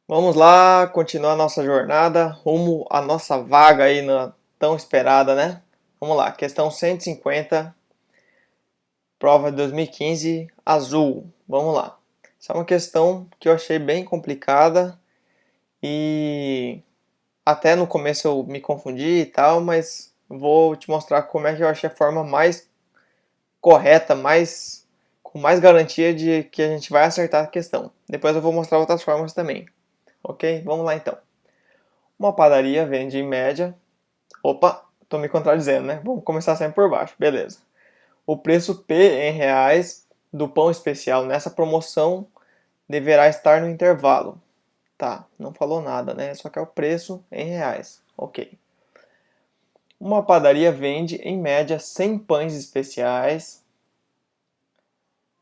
Vamos lá, continuar a nossa jornada rumo à nossa vaga aí na tão esperada, né? Vamos lá, questão 150, prova de 2015, azul. Vamos lá. Essa é uma questão que eu achei bem complicada e até no começo eu me confundi e tal, mas vou te mostrar como é que eu achei a forma mais correta, com mais garantia de que a gente vai acertar a questão. Depois eu vou mostrar outras formas também, ok? Vamos lá então. Uma padaria vende em média. Opa, tô me contradizendo, né? Vamos começar sempre por baixo, beleza. O preço P em reais do pão especial nessa promoção deverá estar no intervalo. Tá, não falou nada, né? Só que é o preço em reais. Ok. Uma padaria vende em média 100 pães especiais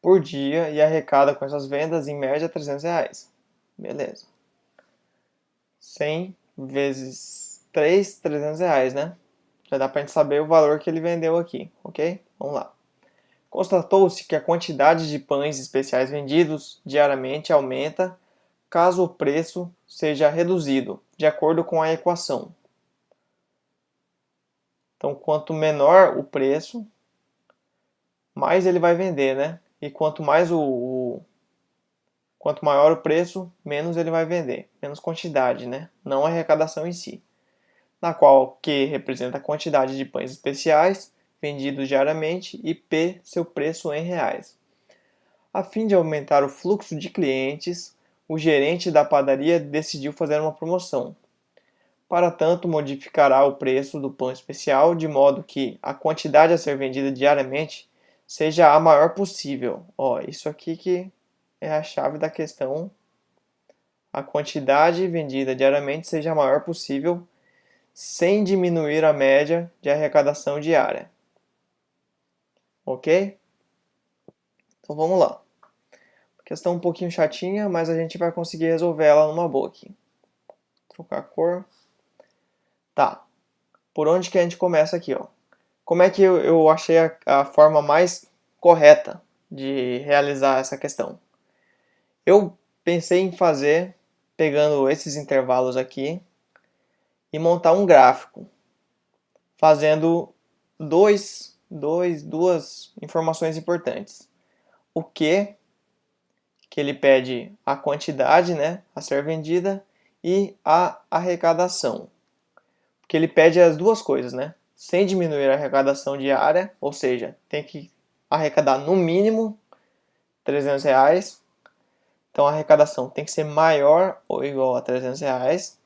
por dia e arrecada com essas vendas em média R$ 300. Beleza. 100 vezes 3, R$ 300, né? Já dá pra gente saber o valor que ele vendeu aqui, ok? Vamos lá. Constatou-se que a quantidade de pães especiais vendidos diariamente aumenta caso o preço seja reduzido, de acordo com a equação. Então, quanto menor o preço, mais ele vai vender, né? E quanto maior o preço, menos ele vai vender, menos quantidade, né? Não a arrecadação em si. Na qual Q representa a quantidade de pães especiais vendidos diariamente e P seu preço em reais. A fim de aumentar o fluxo de clientes, o gerente da padaria decidiu fazer uma promoção. Para tanto, modificará o preço do pão especial de modo que a quantidade a ser vendida diariamente seja a maior possível. Ó, isso aqui que é a chave da questão. A quantidade vendida diariamente seja a maior possível, sem diminuir a média de arrecadação diária. Ok? Então vamos lá. Questão um pouquinho chatinha, mas a gente vai conseguir resolver ela numa boa aqui. Trocar a cor. Tá. Por onde que a gente começa aqui, ó? Como é que eu achei a forma mais correta de realizar essa questão? Eu pensei em fazer, pegando esses intervalos aqui, e montar um gráfico, fazendo duas informações importantes. O que ele pede a quantidade, né, a ser vendida, e a arrecadação. Porque ele pede as duas coisas, né? Sem diminuir a arrecadação diária, ou seja, tem que arrecadar no mínimo R$ 300. Então a arrecadação tem que ser maior ou igual a R$ 300,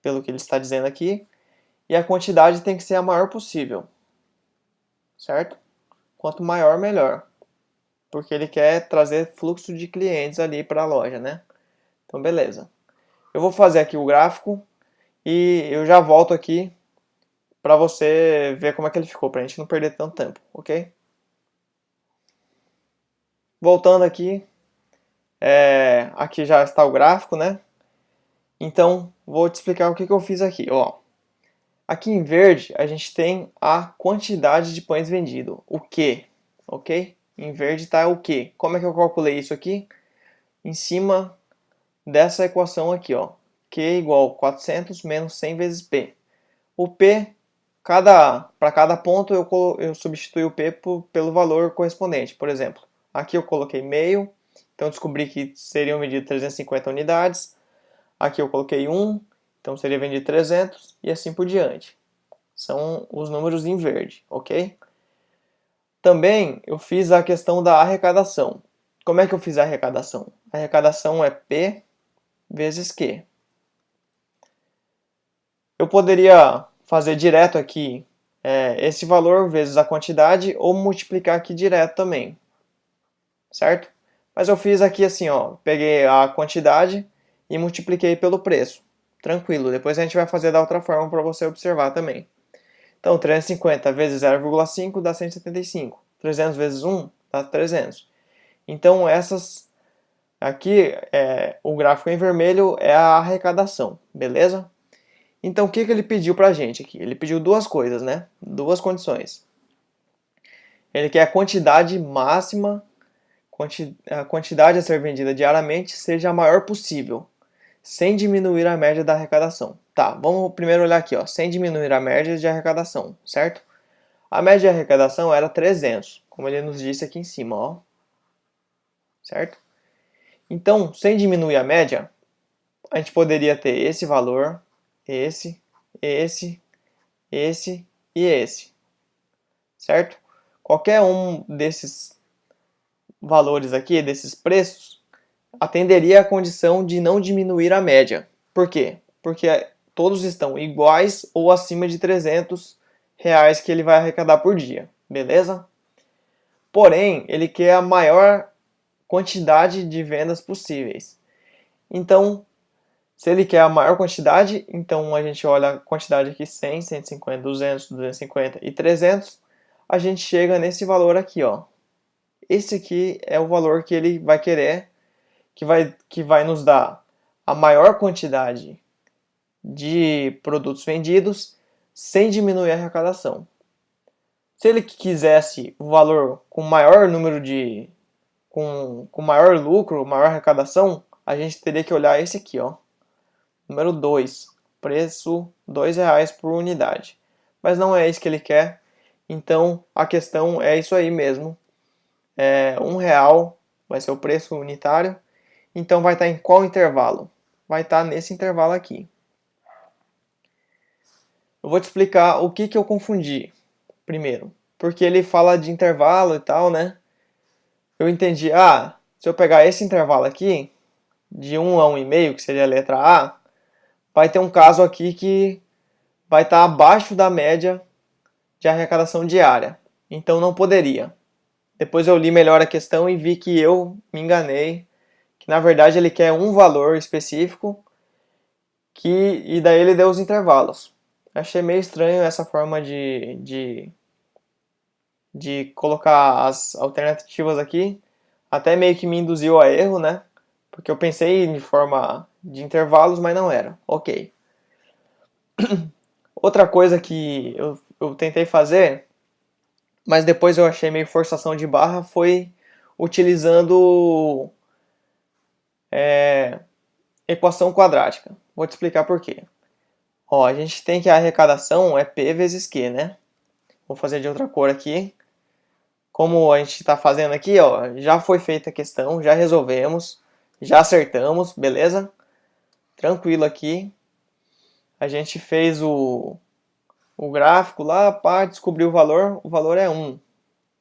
pelo que ele está dizendo aqui. E a quantidade tem que ser a maior possível, certo? Quanto maior, melhor. Porque ele quer trazer fluxo de clientes ali para a loja, né? Então, beleza. Eu vou fazer aqui o gráfico e eu já volto aqui para você ver como é que ele ficou, para a gente não perder tanto tempo, ok? Voltando aqui, aqui já está o gráfico, né? Então, vou te explicar o que eu fiz aqui. Ó, aqui em verde, a gente tem a quantidade de pães vendido, o Q, ok? Em verde está o Q. Como é que eu calculei isso aqui? Em cima dessa equação aqui, ó. Q igual a 400 menos 100 vezes P. O P, para cada ponto, eu substituo o P pelo valor correspondente. Por exemplo, aqui eu coloquei meio, então descobri que seriam medidas 350 unidades. Aqui eu coloquei 1, então seria vendido 300 e assim por diante. São os números em verde, ok? Também eu fiz a questão da arrecadação. Como é que eu fiz a arrecadação? A arrecadação é P vezes Q. Eu poderia fazer direto aqui esse valor vezes a quantidade ou multiplicar aqui direto também, certo? Mas eu fiz aqui assim, ó, peguei a quantidade e multipliquei pelo preço. Tranquilo, depois a gente vai fazer da outra forma para você observar também. Então, 350 vezes 0,5 dá 175. 300 vezes 1 dá 300. Então, essas aqui, o gráfico em vermelho é a arrecadação, beleza? Então, o que ele pediu pra gente aqui? Ele pediu duas coisas, né? Duas condições. Ele quer a quantidade máxima, a quantidade a ser vendida diariamente seja a maior possível. sem diminuir a média da arrecadação. Tá, vamos primeiro olhar aqui, ó, sem diminuir a média de arrecadação, certo? A média de arrecadação era 300, como ele nos disse aqui em cima, ó. Certo? Então, sem diminuir a média, a gente poderia ter esse valor, esse e esse. Certo? Qualquer um desses valores aqui, desses preços, atenderia à condição de não diminuir a média. Por quê? Porque todos estão iguais ou acima de R$300 que ele vai arrecadar por dia. Beleza? Porém, ele quer a maior quantidade de vendas possíveis. Então, se ele quer a maior quantidade, então a gente olha a quantidade aqui 100, 150, 200, 250 e 300, a gente chega nesse valor aqui, ó. Esse aqui é o valor que ele vai querer, que vai nos dar a maior quantidade de produtos vendidos sem diminuir a arrecadação. Se ele quisesse o valor com maior número de com maior lucro, maior arrecadação, a gente teria que olhar esse aqui, ó. Número 2, preço R$2 por unidade. Mas não é isso que ele quer, então a questão é isso aí mesmo. R$1 vai ser o preço unitário, então vai estar em qual intervalo? Vai estar nesse intervalo aqui. Eu vou te explicar o que eu confundi primeiro, porque ele fala de intervalo e tal, né? Eu entendi, se eu pegar esse intervalo aqui, de 1 a 1,5, que seria a letra A, vai ter um caso aqui que vai estar abaixo da média de arrecadação diária. Então não poderia. Depois eu li melhor a questão e vi que eu me enganei, que na verdade ele quer um valor específico, e daí ele deu os intervalos. Achei meio estranho essa forma de colocar as alternativas aqui, até meio que me induziu a erro, né? Porque eu pensei em forma de intervalos, mas não era. Ok. Outra coisa que eu tentei fazer, mas depois eu achei meio forçação de barra, foi utilizando equação quadrática. Vou te explicar por quê. Ó, a gente tem que a arrecadação é P vezes Q, né? Vou fazer de outra cor aqui. Como a gente está fazendo aqui, ó, já foi feita a questão, já resolvemos, já acertamos, beleza? Tranquilo aqui. A gente fez o gráfico lá, descobriu o valor é 1,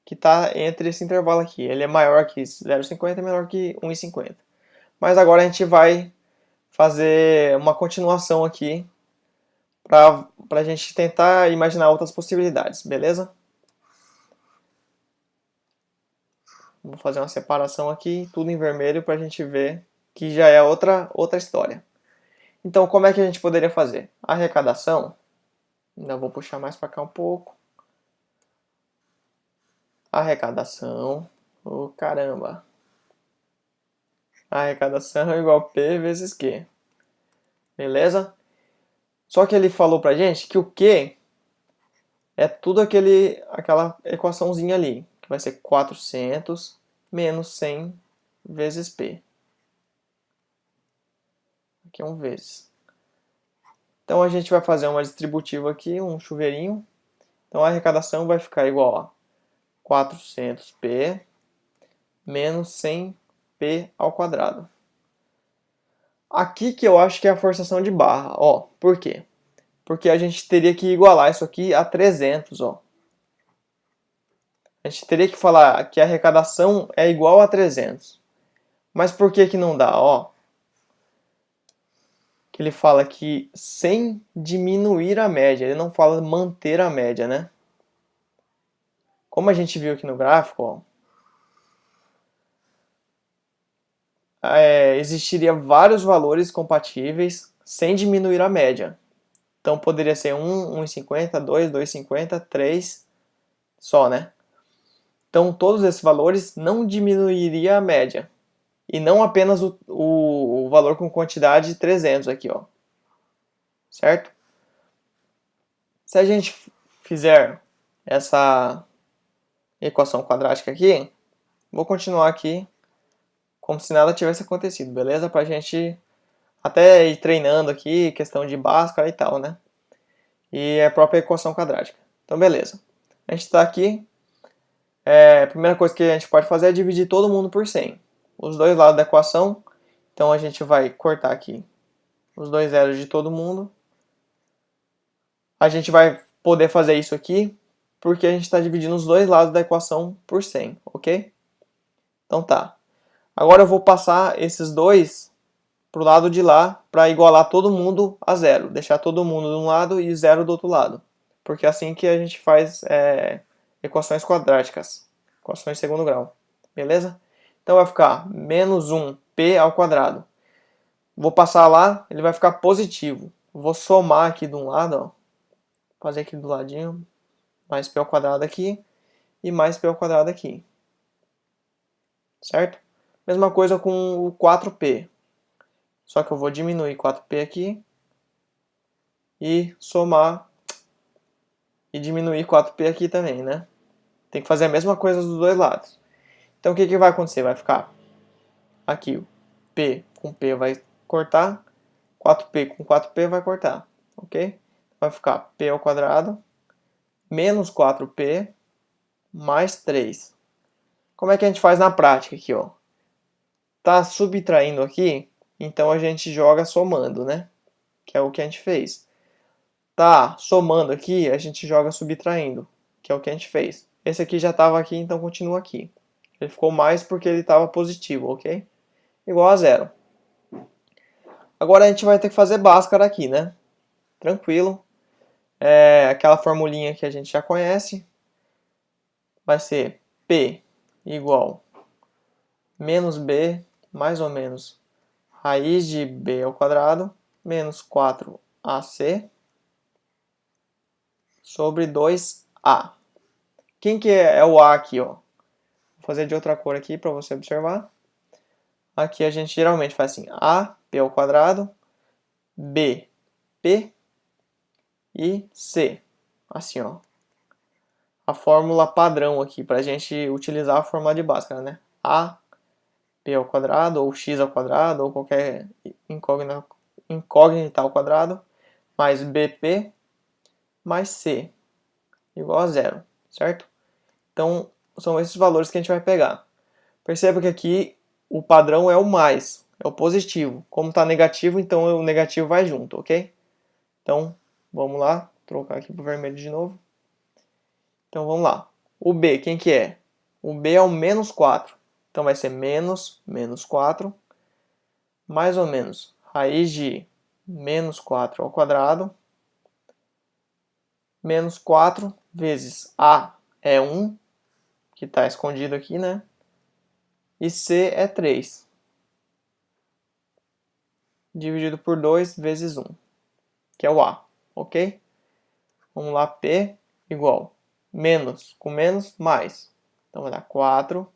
que está entre esse intervalo aqui. Ele é maior que 0,50 e menor que 1,50. Mas agora a gente vai fazer uma continuação aqui para a gente tentar imaginar outras possibilidades, beleza? Vou fazer uma separação aqui, tudo em vermelho, para a gente ver que já é outra história. Então, como é que a gente poderia fazer? A arrecadação, ainda vou puxar mais para cá um pouco. Arrecadação, caramba. Arrecadação é igual a P vezes Q. Beleza? Só que ele falou pra gente que o Q é tudo aquela equaçãozinha ali, que vai ser 400 menos 100 vezes P. Aqui é um vezes. Então a gente vai fazer uma distributiva aqui, um chuveirinho. Então a arrecadação vai ficar igual a 400P menos 100P ao quadrado. Aqui que eu acho que é a forçação de barra. Ó, por quê? Porque a gente teria que igualar isso aqui a 300, ó. A gente teria que falar que a arrecadação é igual a 300. Mas por que que não dá? Ó, que ele fala que sem diminuir a média. Ele não fala manter a média, né? Como a gente viu aqui no gráfico, ó, existiria vários valores compatíveis sem diminuir a média. Então poderia ser 1, 1,50, 2, 2,50, 3 só, né? Então todos esses valores não diminuiria a média. E não apenas o valor com quantidade de 300 aqui, ó. Certo? Se a gente fizer essa equação quadrática aqui, vou continuar aqui como se nada tivesse acontecido, beleza? Para a gente até ir treinando aqui, questão de Bhaskara e tal, né? E a própria equação quadrática. Então, beleza. A gente está aqui. A primeira coisa que a gente pode fazer é dividir todo mundo por 100. Os dois lados da equação. Então, a gente vai cortar aqui os dois zeros de todo mundo. A gente vai poder fazer isso aqui porque a gente está dividindo os dois lados da equação por 100, ok? Então tá. Agora eu vou passar esses dois para o lado de lá para igualar todo mundo a zero. Deixar todo mundo de um lado e zero do outro lado. Porque é assim que a gente faz equações quadráticas. Equações de segundo grau. Beleza? Então vai ficar menos 1p ao quadrado. Vou passar lá, ele vai ficar positivo. Vou somar aqui de um lado, ó. Fazer aqui do ladinho. Mais p ao quadrado aqui. E mais p ao quadrado aqui. Certo? Mesma coisa com o 4p. Só que eu vou diminuir 4p aqui. E somar. E diminuir 4p aqui também, né? Tem que fazer a mesma coisa dos dois lados. Então o que vai acontecer? Vai ficar aqui o p com p vai cortar. 4p com 4p vai cortar. Ok? Vai ficar p ao quadrado menos 4p mais 3. Como é que a gente faz na prática aqui, ó? Tá subtraindo aqui, então a gente joga somando, né? Que é o que a gente fez. Tá somando aqui, a gente joga subtraindo, que é o que a gente fez. Esse aqui já estava aqui, então continua aqui. Ele ficou mais porque ele estava positivo, ok? Igual a zero. Agora a gente vai ter que fazer Bhaskara aqui, né? Tranquilo. Aquela formulinha que a gente já conhece. Vai ser P igual menos B mais ou menos raiz de B ao quadrado menos 4AC sobre 2A. Quem que é o A aqui, ó? Vou fazer de outra cor aqui para você observar. Aqui a gente geralmente faz assim, A, P ao quadrado, B, P e C. Assim, ó. A fórmula padrão aqui para a gente utilizar a fórmula de Bhaskara, né? A, P ao quadrado, ou X ao quadrado, ou qualquer incógnita ao quadrado, mais BP mais C, igual a zero, certo? Então, são esses valores que a gente vai pegar. Perceba que aqui o padrão é o mais, é o positivo. Como está negativo, então o negativo vai junto, ok? Então, vamos lá, trocar aqui para o vermelho de novo. Então, vamos lá. O B, quem que é? O B é o menos 4. Então, vai ser menos 4, mais ou menos raiz de menos 4 ao quadrado, menos 4 vezes A é 1, que está escondido aqui, né? E C é 3, dividido por 2 vezes 1, que é o A, ok? Vamos lá, P igual menos com menos, mais. Então vai dar 4,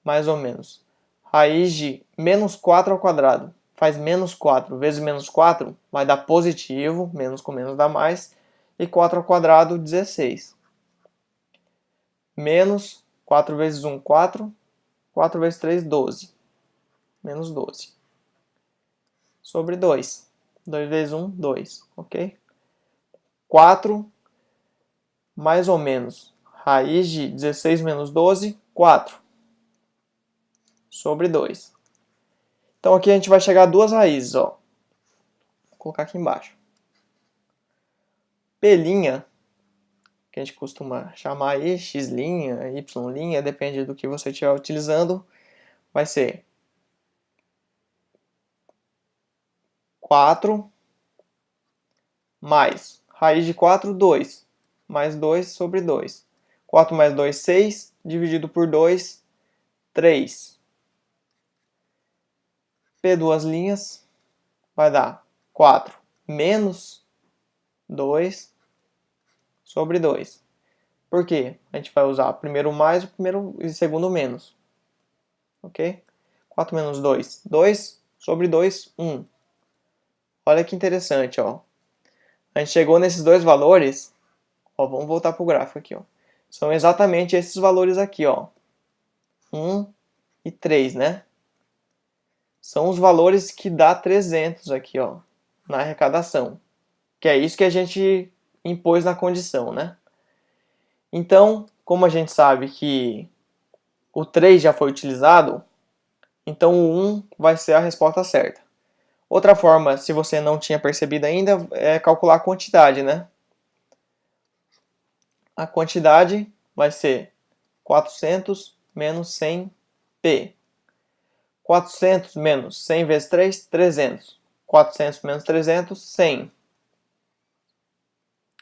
mais ou menos. Raiz de menos 4 ao quadrado. Faz menos 4 vezes menos 4, vai dar positivo, menos com menos dá mais. E 4 ao quadrado, 16. Menos 4 vezes 1, 4. 4 vezes 3, 12. Menos 12. Sobre 2. 2 vezes 1, 2. Ok? 4 mais ou menos. Raiz de 16 menos 12, 4. Sobre 2. Então aqui a gente vai chegar a duas raízes, ó. Vou colocar aqui embaixo. P', que a gente costuma chamar aí, x', y', depende do que você estiver utilizando, vai ser 4 mais raiz de 4, 2, mais 2 sobre 2. 4 mais 2, 6, dividido por 2, 3. P duas linhas vai dar 4 menos 2 sobre 2. Por quê? A gente vai usar primeiro mais e segundo menos. Ok? 4 menos 2, 2 sobre 2, 1. Olha que interessante, ó. A gente chegou nesses dois valores, ó, vamos voltar para o gráfico aqui, ó. São exatamente esses valores aqui, ó. 1 e 3, né? são os valores que dá 300 aqui, ó, na arrecadação. Que é isso que a gente impôs na condição, né? Então, como a gente sabe que o 3 já foi utilizado, então o 1 vai ser a resposta certa. Outra forma, se você não tinha percebido ainda, é calcular a quantidade, né? A quantidade vai ser 400 menos 100p. 400 menos 100 vezes 3, 300. 400 menos 300, 100. Vou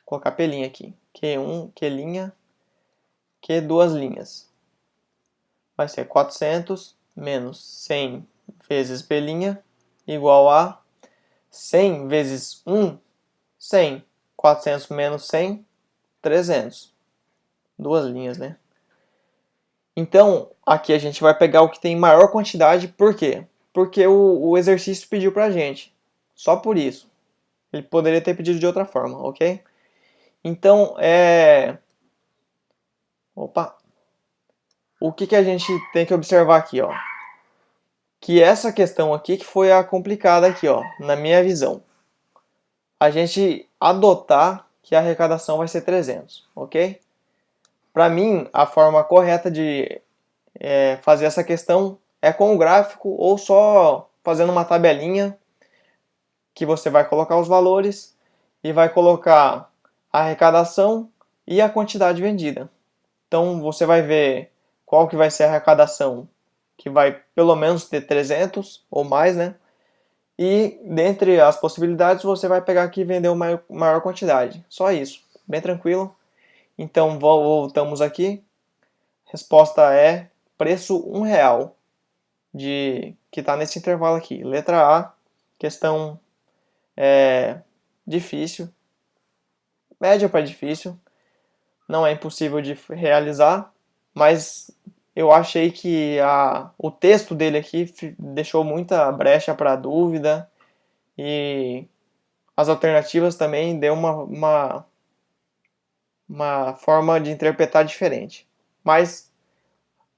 colocar pelinha aqui. Q1, Qlinha, Q duas linhas. Vai ser 400 menos 100 vezes pelinha igual a 100 vezes 1, 100. 400 menos 100, 300. Duas linhas, né? Então, aqui a gente vai pegar o que tem maior quantidade, por quê? Porque o exercício pediu pra gente. Só por isso. Ele poderia ter pedido de outra forma, ok? Então, Opa! O que a gente tem que observar aqui, ó? Que essa questão aqui que foi a complicada aqui, ó, na minha visão. A gente adotar que a arrecadação vai ser 300, ok? Para mim, a forma correta de fazer essa questão é com o gráfico ou só fazendo uma tabelinha que você vai colocar os valores e vai colocar a arrecadação e a quantidade vendida. Então você vai ver qual que vai ser a arrecadação, que vai pelo menos ter 300 ou mais, né? E dentre as possibilidades você vai pegar aqui e vender uma maior quantidade. Só isso, bem tranquilo. Então voltamos aqui. Resposta é preço R$1 que está nesse intervalo aqui. Letra A, questão difícil, média para difícil. Não é impossível de realizar, mas eu achei que o texto dele aqui deixou muita brecha para dúvida e as alternativas também deu uma forma de interpretar diferente. Mas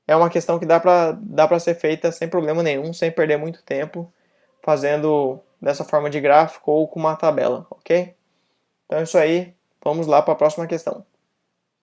é uma questão que dá para ser feita sem problema nenhum, sem perder muito tempo, fazendo dessa forma de gráfico ou com uma tabela, ok? Então é isso aí, vamos lá para a próxima questão.